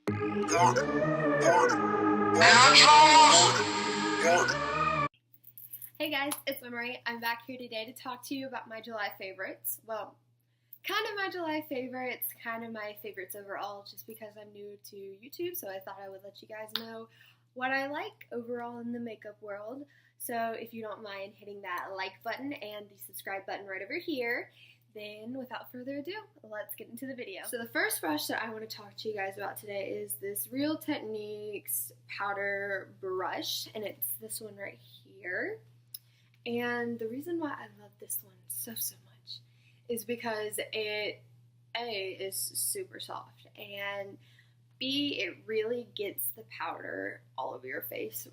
Hey guys, it's Memorie. I'm back here today to talk to you about my July favorites. Well, kind of my July favorites, kind of my favorites overall, just because I'm new to YouTube, so I thought I would let you guys know what I like overall in the makeup world. So if you don't mind hitting that like button and the subscribe button right over here, then without further ado, let's get into the video. So the first brush that I want to talk to you guys about today is this Real Techniques powder brush, and it's this one right here. And the reason why I love this one so much is because it, A, is super soft, and B, it really gets the powder all over your face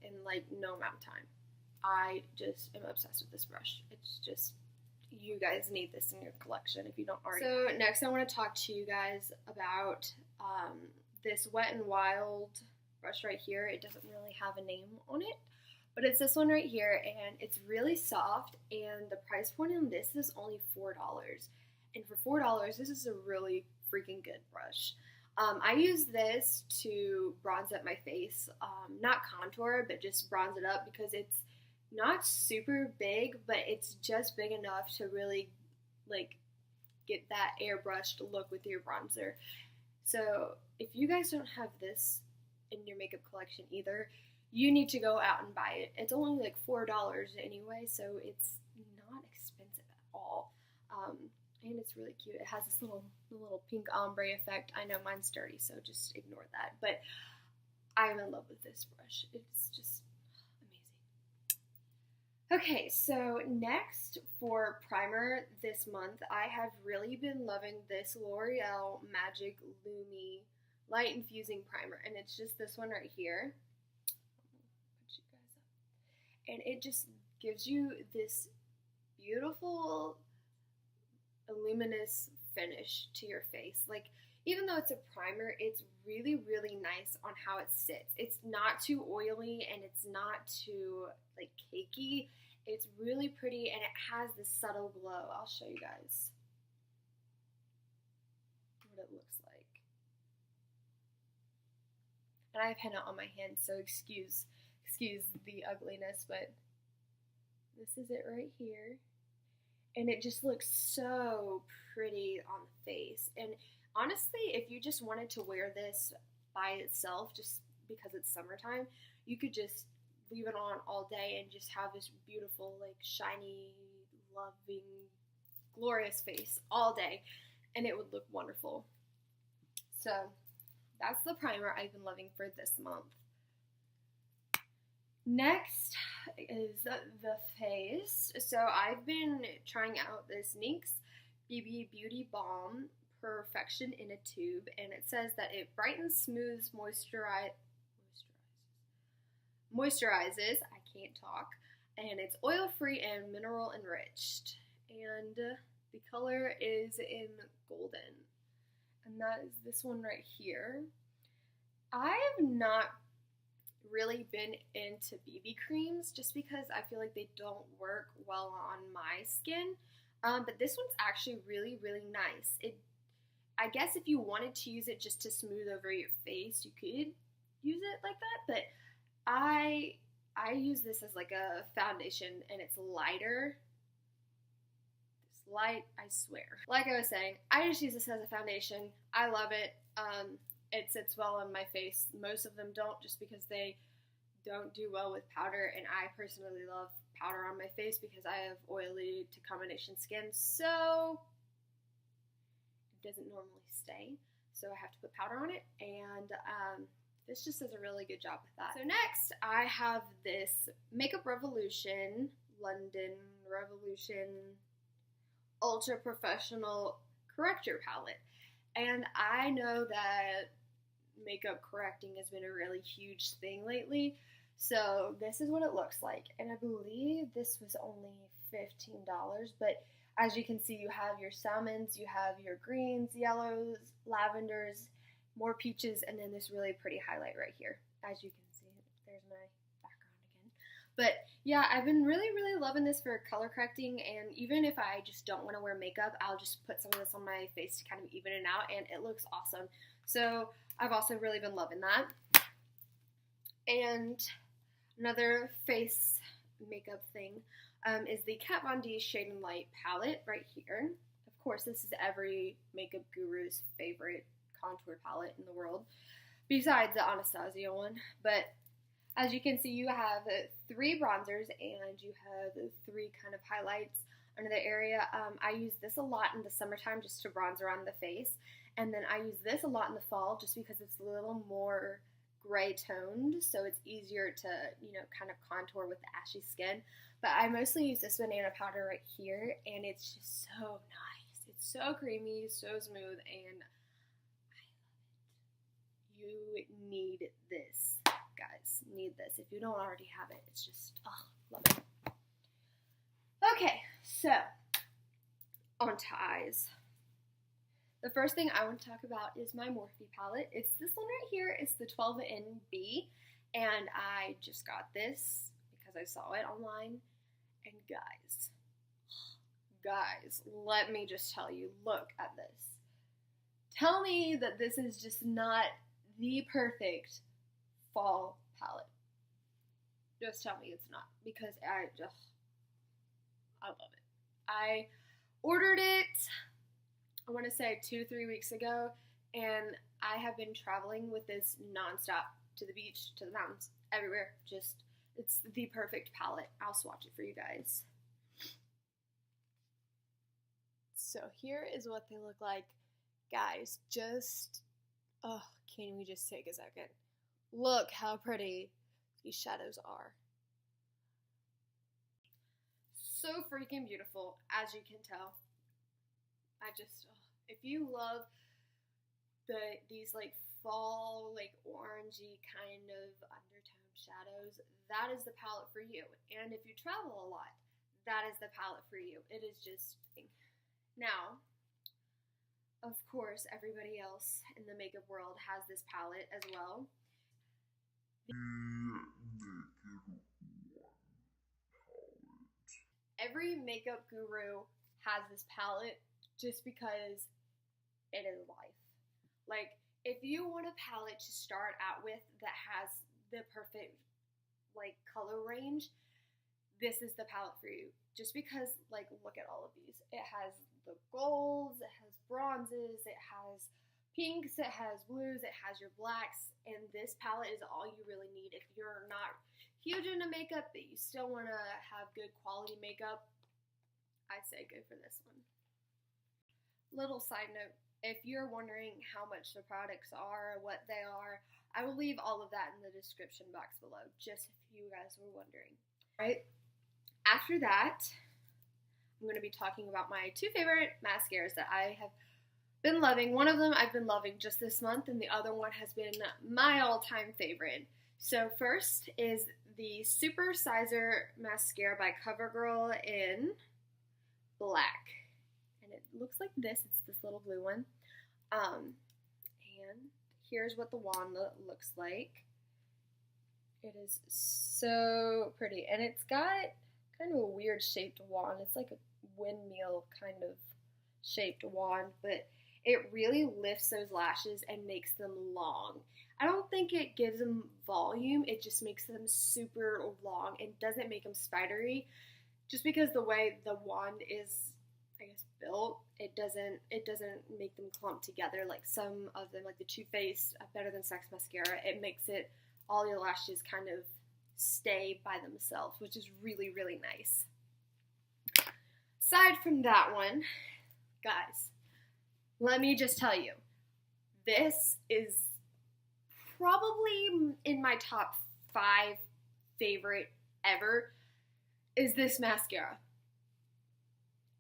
in like no amount of time. I just am obsessed with this brush. It's just, you guys need this in your collection if you don't already. So next I want to talk to you guys about this Wet n Wild brush right here. It doesn't really have a name on it, but it's this one right here, and it's really soft, and the price point on this is only $4. And for $4, this is a really freaking good brush. I use this to bronze up my face, not contour, but just bronze it up, because it's not super big, but it's just big enough to really like get that airbrushed look with your bronzer. So if you guys don't have this in your makeup collection either, you need to go out and buy it. It's only like $4 anyway, so it's not expensive at all. And it's really cute. It has this little pink ombre effect. I know mine's dirty, so just ignore that. But I'm in love with this brush. It's just amazing. Okay, so next for primer this month, I have really been loving this L'Oreal Magic Lumi Light Infusing Primer. And it's just this one right here. Put you guys up. And it just gives you this beautiful luminous finish to your face. Like, even though it's a primer, it's really nice on how it sits. It's not too oily and it's not too like cakey. It's really pretty, and it has this subtle glow. I'll show you guys what it looks like. And I have henna on my hand, so excuse the ugliness, but this is it right here. And it just looks so pretty on the face. And honestly, if you just wanted to wear this by itself, just because it's summertime, you could just leave it on all day and just have this beautiful, like, shiny, loving, glorious face all day. And it would look wonderful. So that's the primer I've been loving for this month. Next is the face. So I've been trying out this NYX BB Beauty Balm Perfection in a Tube, and it says that it brightens, smooths, moisturizes, I can't talk, and it's oil-free and mineral enriched. And the color is in golden, and that is this one right here. I have not really been into BB creams just because I feel like they don't work well on my skin, but this one's actually really nice. I guess if you wanted to use it just to smooth over your face, you could use it like that, but I use this as like a foundation, and it's lighter. It's light, I swear. Like I was saying, I just use this as a foundation. I love it. It sits well on my face. Most of them don't, just because they don't do well with powder, and I personally love powder on my face because I have oily to combination skin, so it doesn't normally stay. So I have to put powder on it, and this just does a really good job with that. So next, I have this Makeup Revolution London Revolution Ultra Professional Corrector palette. And I know that makeup correcting has been a really huge thing lately, so this is what it looks like. And I believe this was only $15, but as you can see, you have your salmons, you have your greens, yellows, lavenders, more peaches, and then this really pretty highlight right here. As you can see, there's my background again. But yeah, I've been really loving this for color correcting, and even if I just don't want to wear makeup, I'll just put some of this on my face to kind of even it out, and it looks awesome. So I've also really been loving that. And another face makeup thing is the Kat Von D Shade and Light palette right here. Of course, this is every makeup guru's favorite contour palette in the world, besides the Anastasia one. But as you can see, you have 3 bronzers and you have 3 kind of highlights under the area. I use this a lot in the summertime just to bronze around the face, and then I use this a lot in the fall just because it's a little more gray toned, so it's easier to, you know, kind of contour with the ashy skin. But I mostly use this banana powder right here, and it's just so nice. It's so creamy, so smooth, and I love it. You need this, guys. Need this. If you don't already have it, it's just, oh, love it. Okay, so on to eyes. The first thing I want to talk about is my Morphe palette. It's this one right here. It's the 12NB, and I just got this because I saw it online. And guys, let me just tell you, look at this. Tell me that this is just not the perfect fall palette. Just tell me it's not, because I love it. I ordered it, I want to say 2-3 weeks ago, and I have been traveling with this nonstop to the beach, to the mountains, everywhere. Just, it's the perfect palette. I'll swatch it for you guys. So here is what they look like. Guys, just, oh, can we just take a second? Look how pretty these shadows are. So freaking beautiful, as you can tell. I just, if you love these like fall, like orangey kind of undertone shadows, that is the palette for you. And if you travel a lot, that is the palette for you. It is just, now, of course, everybody else in the makeup world has this palette as well. Every makeup guru has this palette just because it is life. Like, if you want a palette to start out with that has the perfect, like, color range, this is the palette for you. Just because, like, look at all of these. It has the golds, it has bronzes, it has pinks, it has blues, it has your blacks, and this palette is all you really need. If you're not huge into makeup, but you still want to have good quality makeup, I'd say go for this one. Little side note, if you're wondering how much the products are, what they are, I will leave all of that in the description box below, just if you guys were wondering. Right? After that, I'm going to be talking about my 2 favorite mascaras that I have been loving. One of them I've been loving just this month, and the other one has been my all-time favorite. So first is the Super Sizer Mascara by CoverGirl in black. And it looks like this. It's this little blue one. And here's what the wand looks like. It is so pretty. And it's got kind of a weird shaped wand. It's like a windmill kind of shaped wand, but it really lifts those lashes and makes them long. I don't think it gives them volume, it just makes them super long and doesn't make them spidery. Just because the way the wand is, I guess, built, it doesn't make them clump together like some of them, like the Too Faced Better Than Sex mascara. It makes it, all your lashes kind of stay by themselves, which is really, really nice. Aside from that one, guys, let me just tell you, this is probably in my top 5 favorite ever, is this mascara.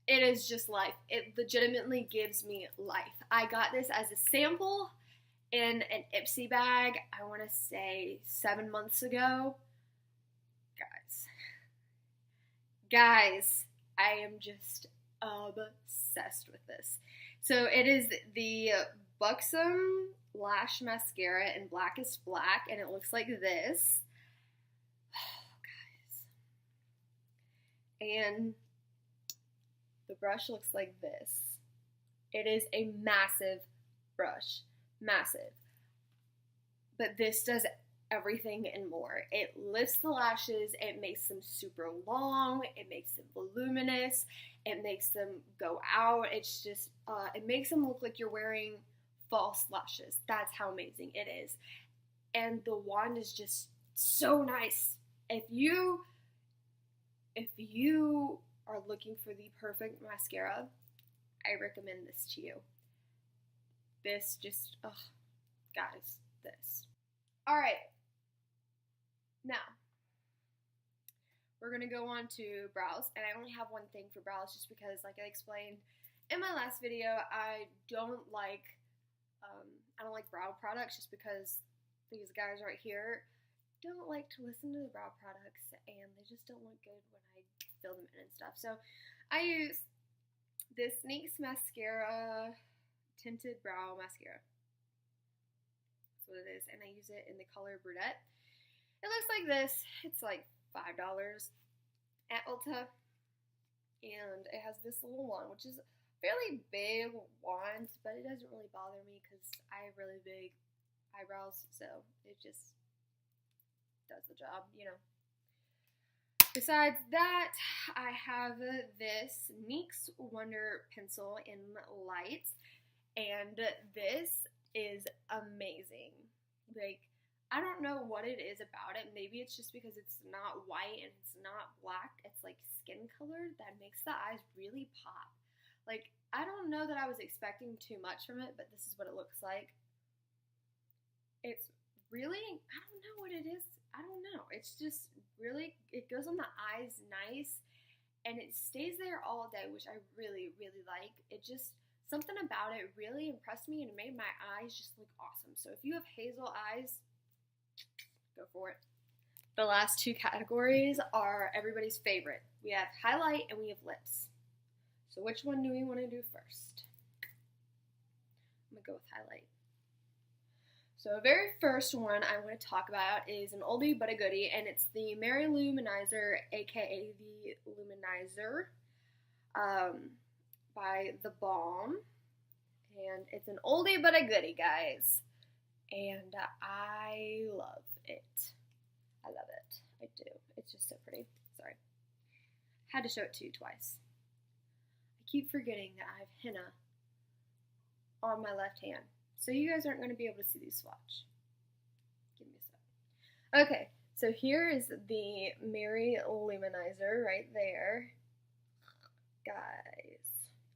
It is just life. It legitimately gives me life. I got this as a sample in an Ipsy bag, I want to say 7 months ago. Guys, I am just obsessed with this. So it is the Buxom Lash Mascara in Blackest Black, and it looks like this. Oh, guys. And the brush looks like this. It is a massive brush. massive. But this does everything and more. It lifts the lashes, it makes them super long, it makes them voluminous, it makes them go out. It's just, it makes them look like you're wearing false lashes. That's how amazing it is. And the wand is just so nice. If you are looking for the perfect mascara, I recommend this to you. This just, guys, this. All right. Now, we're going to go on to brows, and I only have one thing for brows just because, like I explained in my last video, I don't like brow products just because these guys right here don't like to listen to the brow products, and they just don't look good when I fill them in and stuff. So, I use this NYX Mascara Tinted Brow Mascara. That's what it is, and I use it in the color Brunette. It looks like this. It's like $5 at Ulta, and it has this little wand, which is a fairly big wand, but it doesn't really bother me because I have really big eyebrows, so it just does the job, you know. Besides that, I have this NYX Wonder Pencil in Light, and this is amazing. Like, I don't know what it is about it. Maybe it's just because it's not white and it's not black. It's like skin color that makes the eyes really pop. Like, I don't know that I was expecting too much from it, but this is what it looks like. It's really, I don't know what it is. I don't know. It's just really, it goes on the eyes nice, and it stays there all day, which I really, really like. It just, something about it really impressed me, and it made my eyes just look awesome. So if you have hazel eyes, go for it. The last two categories are everybody's favorite. We have highlight and we have lips. So which one do we want to do first? I'm going to go with highlight. So the very first one I want to talk about is an oldie but a goodie, and it's the Memorie Luminizer, aka the Luminizer, by the Balm. And it's an oldie but a goodie, guys. And I love it. I love it. I do. It's just so pretty. Sorry. Had to show it to you twice. I keep forgetting that I have henna on my left hand. So you guys aren't going to be able to see these swatch. Give me a sec. Okay, so here is the Memorie Luminizer right there. Guys,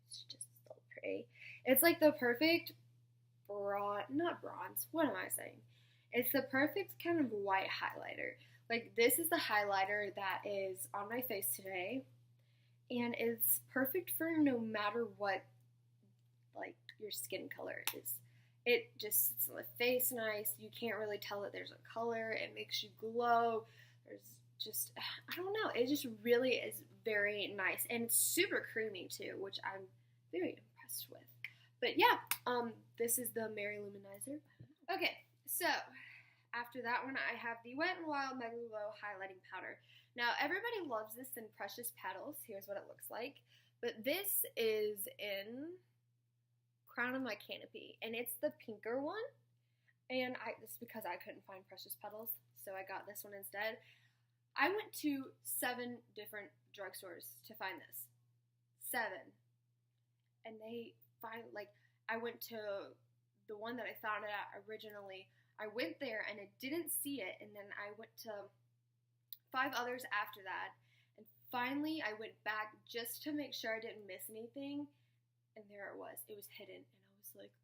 it's just so pretty. It's like the perfect not bronze, what am I saying? It's the perfect kind of white highlighter. Like, this is the highlighter that is on my face today, and it's perfect for no matter what, like, your skin color is. It just sits on the face nice. You can't really tell that there's a color. It makes you glow. There's just, I don't know, it just really is very nice, and it's super creamy too, which I'm very impressed with. But yeah, this is the Memorie Luminizer. Okay, so after that one, I have the Wet n Wild Megaglow Highlighting Powder. Now, everybody loves this in Precious Petals. Here's what it looks like. But this is in Crown of My Canopy, and it's the pinker one. And this is because I couldn't find Precious Petals, so I got this one instead. I went to 7 different drugstores to find this. 7. And they I went to the one that I found it at originally. I went there and I didn't see it, and then I went to 5 others after that, and finally I went back just to make sure I didn't miss anything, and there it was. It was hidden, and I was like,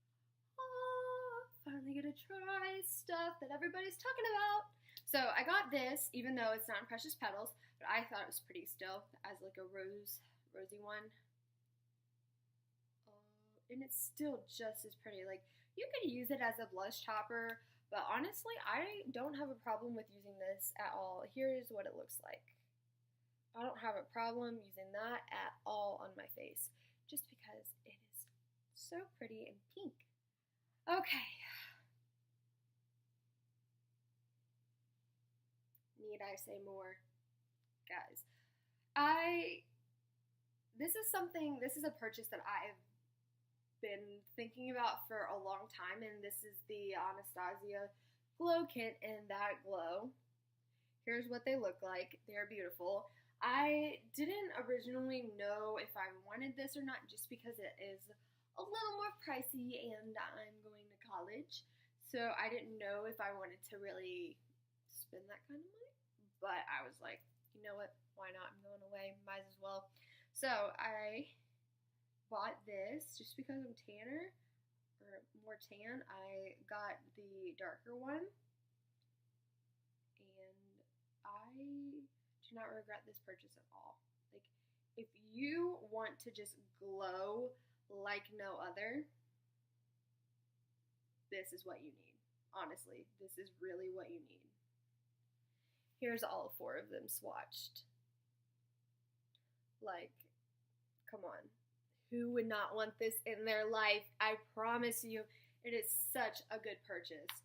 oh, finally gonna try stuff that everybody's talking about. So I got this, even though it's not in Precious Petals, but I thought it was pretty still, as like a rosy one. And it's still just as pretty. Like, you could use it as a blush topper, but honestly, I don't have a problem with using this at all. Here's what it looks like. I don't have a problem using that at all on my face, just because it is so pretty and pink. Okay. Need I say more? Guys, this is a purchase that I've been thinking about for a long time, and this is the Anastasia Glow Kit in That Glow. Here's what they look like. They're beautiful. I didn't originally know if I wanted this or not, just because it is a little more pricey and I'm going to college. So I didn't know if I wanted to really spend that kind of money. But I was like, you know what? Why not? I'm going away. Might as well. So I bought this just because I'm tanner, or more tan. I got the darker one. And I do not regret this purchase at all. Like, if you want to just glow like no other, this is what you need. Honestly, this is really what you need. Here's all 4 of them swatched. Like, come on. Who would not want this in their life? I promise you, it is such a good purchase.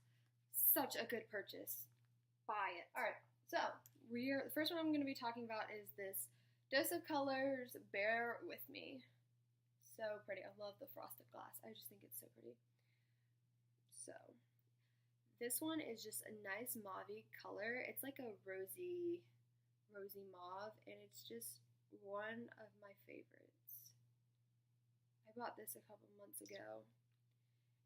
Such a good purchase. Buy it. Alright, so the first one I'm going to be talking about is this Dose of Colors Bear With Me. So pretty. I love the frosted glass. I just think it's so pretty. So, this one is just a nice mauve color. It's like a rosy mauve, and it's just one of my favorites. I bought this a couple months ago,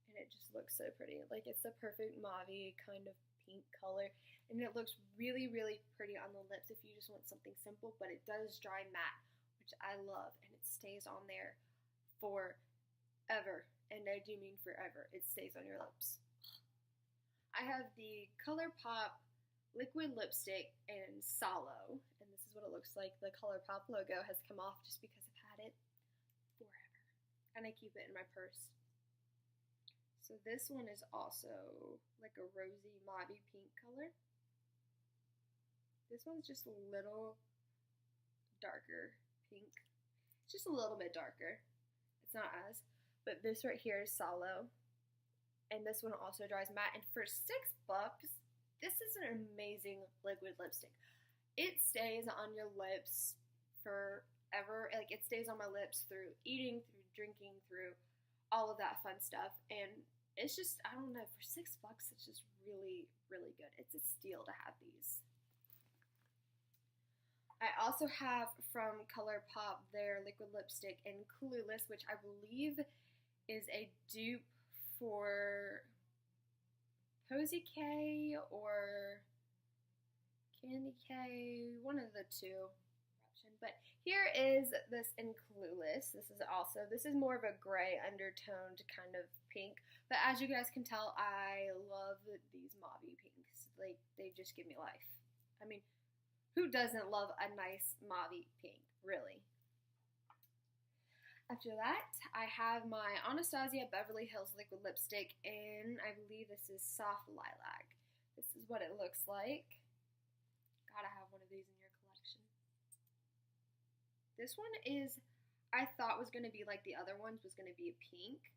and it just looks so pretty. Like, it's the perfect mauve kind of pink color, and it looks really, really pretty on the lips if you just want something simple, but it does dry matte, which I love, and it stays on there forever, and I do mean forever. It stays on your lips. I have the ColourPop liquid lipstick in Solow, and this is what it looks like. The ColourPop logo has come off just because I've had it forever, and I keep it in my purse. So this one is also like a rosy mauve pink color. This one's just a little darker pink. It's just a little bit darker. It's not as, but this right here is Solow. And this one also dries matte. And for $6, this is an amazing liquid lipstick. It stays on your lips forever. Like, it stays on my lips through eating, through drinking, through all of that fun stuff. And it's just, I don't know, for $6, it's just really, really good. It's a steal to have these. I also have from ColourPop their liquid lipstick in Clueless, which I believe is a dupe for Posy K or Candy K, one of the two. But here is this in Clueless. This is more of a gray undertoned kind of pink. But as you guys can tell, I love these mauve pinks. Like, they just give me life. I mean, who doesn't love a nice mauve pink, really? After that, I have my Anastasia Beverly Hills liquid lipstick in, I believe this is Soft Lilac. This is what it looks like. Gotta have one of these in your collection. This one is, I thought was going to be like the other ones, was going to be a pink.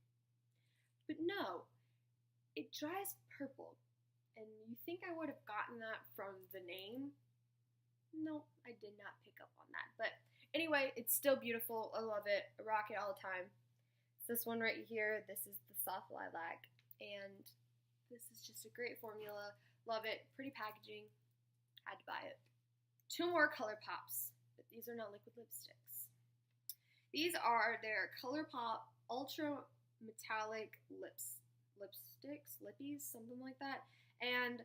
But no, it dries purple. And you think I would have gotten that from the name? No, I did not pick up on that. But anyway, it's still beautiful. I love it. I rock it all the time. It's this one right here. This is the Soft Lilac. And this is just a great formula. Love it. Pretty packaging. Had to buy it. 2 more ColourPops. But these are not liquid lipsticks. These are their ColourPop Ultra Metallic lipsticks, lippies, something like that. And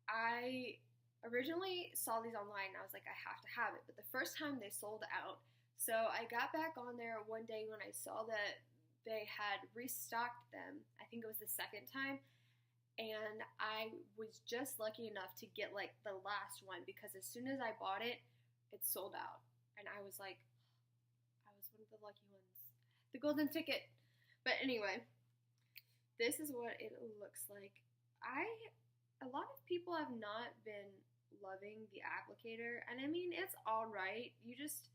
I originally saw these online and I was like, I have to have it. But the first time they sold out. So I got back on there one day when I saw that they had restocked them. I think it was the second time. And I was just lucky enough to get like the last one because as soon as I bought it, it sold out. And I was like, I was one of the lucky ones. The golden ticket. But anyway, this is what it looks like. A lot of people have not been loving the applicator. And I mean, it's alright. You just,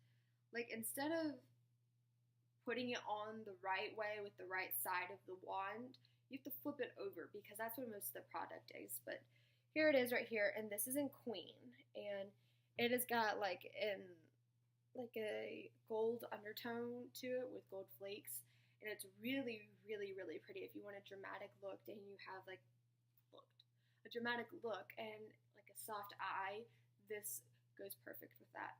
like, instead of putting it on the right way with the right side of the wand, you have to flip it over because that's what most of the product is. But here it is right here, and this is in Kween, and it has got like a gold undertone to it with gold flakes, and it's really, really, really pretty. If you want a dramatic look and you have like a dramatic look and like a soft eye, this goes perfect with that.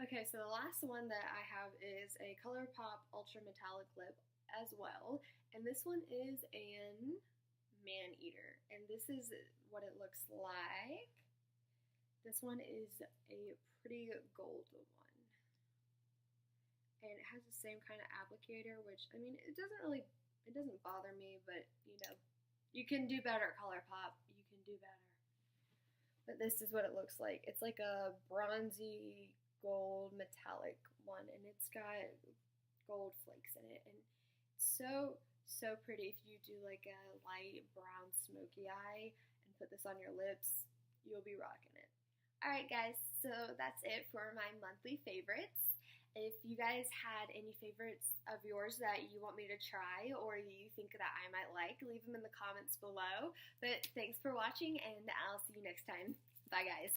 Okay, so the last one that I have is a ColourPop Ultra Metallic Lip as well, and this one is an Man-Eater, and this is what it looks like. This one is a pretty gold one, and it has the same kind of applicator, which, I mean, it doesn't bother me, but, you know, you can do better, ColourPop, you can do better. But this is what it looks like. It's like a bronzy gold metallic one, and it's got gold flakes in it, and it's so pretty. If you do like a light brown smoky eye and put this on your lips, you'll be rocking it. Alright guys, so that's it for my monthly favorites. If you guys had any favorites of yours that you want me to try or you think that I might like, leave them in the comments below. But thanks for watching, and I'll see you next time. Bye guys.